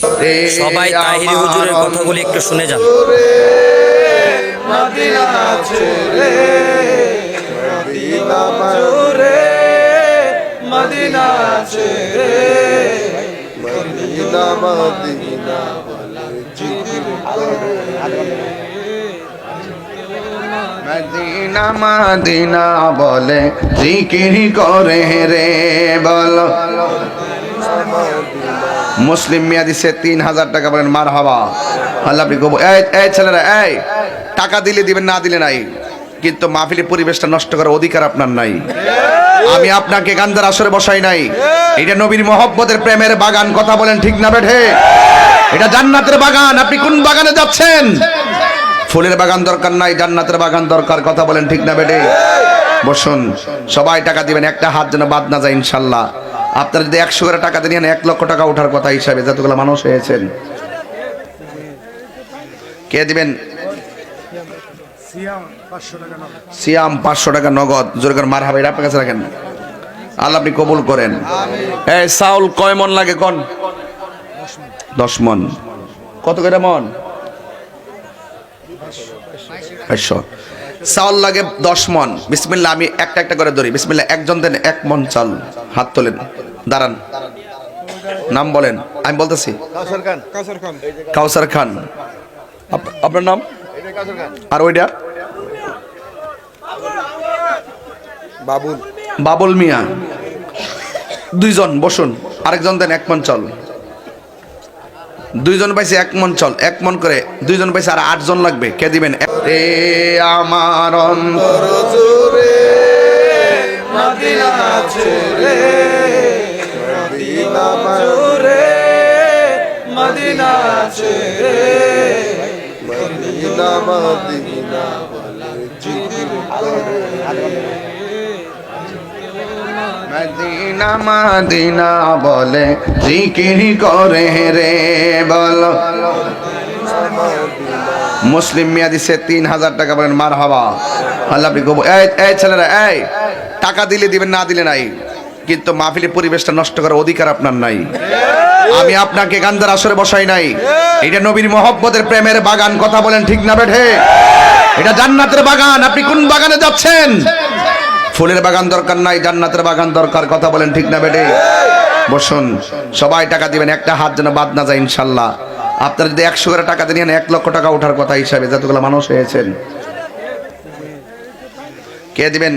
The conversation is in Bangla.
সবাই তাহিরি হুজুরের কথাগুলি একটু শুনে যান। মদিনা ছেড়ে মদিনা ছেড়ে মদিনা ছেড়ে মদিনা মদিনা বলে জিকির করে মদিনা মদিনা বলে জিকির করে রে বলো। মুসলিম মিয়া দিছে 3000 টাকা, বলেন মারহাবা। আল্লাহ আপনি কবুল। এই ছেলেরা, এই টাকা দিলে দিবেন, না দিলে নাই, কিন্তু মাহফিলের পরিবেশটা নষ্ট করার অধিকার আপনার নাই। আমি আপনাকে গান্ধার আসরে বসাই নাই। এটা নবীর মহব্বতের প্রেমের বাগান, কথা বলেন ঠিক না বেঠে? এটা জান্নাতের বাগান। আপনি কোন বাগানে যাচ্ছেন? ফুলের বাগান দরকার নাই, জান্নাতের বাগান দরকার, কথা বলেন ঠিক না বেঠে? বসুন, সবাই টাকা দিবেন, একটা হাত যেন বাদ না যায় ইনশাল্লাহ। আপনারা যদি 100 করে টাকা দেন, 1 লক্ষ টাকা ওঠার কথা হিসাবে, যতগুলো মানুষ হয়েছেন। কে দিবেন? সিয়াম 500 টাকা নগদ। জোরে করে মারহাবা। এটা আপনার কাছে রাখেন, আল্লাহ আপনি কবুল করেন। এই চাউল কয় মন লাগে কোন? 10 মন। কত করে মন? 500। চাউল লাগে 10 মন। বিসমিল্লাহ, আমি একটা একটা করে ধরি। বিসমিল্লাহ, একজন দেন 1 মন চাল। হাত তোলেন, দাঁড়ান, নাম বলেন। আমি বলতেছি কাউসার খান। আপনার নাম? আর ওইটা? বাবুল মিয়া। 2 জন বসুন। আরেকজন দেন 1 মন চাল। 2 জন পাইছে 1 মন চাল, 1 মন করে 2 জন পাইছে, আর 8 জন লাগবে। কে দিবেন? এ আমার অন্তর জুড়ে মদিনা ছেড়ে মদিনা জুড়ে মদিনা ছেড়ে মদিনা মদিনা বলে জিকির করে মদিনা মদিনা বলে জিকির করে রে বলো। মুসলিম মিয়া দিছে 3000 টাকা, বলেন মারহাবা। আল্লাহ আপনি কবুল। এই ছেলেরা, এই টাকা দিলে দিবেন, না দিলে নাই, কিন্তু মাহফিলের পরিবেশটা নষ্ট করার অধিকার আপনার নাই। আমি আপনাকে গান্ধার আসরে বসাই নাই। এটা নবীর মহব্বতের প্রেমের বাগান, কথা বলেন ঠিক না বেঠে? এটা জান্নাতের বাগান। আপনি কোন বাগানে যাচ্ছেন? ফুলের বাগান দরকার নাই, জান্নাতের বাগান দরকার, কথা বলেন ঠিক না বেঠে? বসুন, সবাই টাকা দিবেন, একটা হাত যেন বাদ না যায় ইনশাল্লাহ। আপনারা যদি 100 করে টাকা দেন, 1 লক্ষ টাকা ওঠার কথা হিসাবে, যতগুলো মানুষ হয়েছেন। কে দিবেন?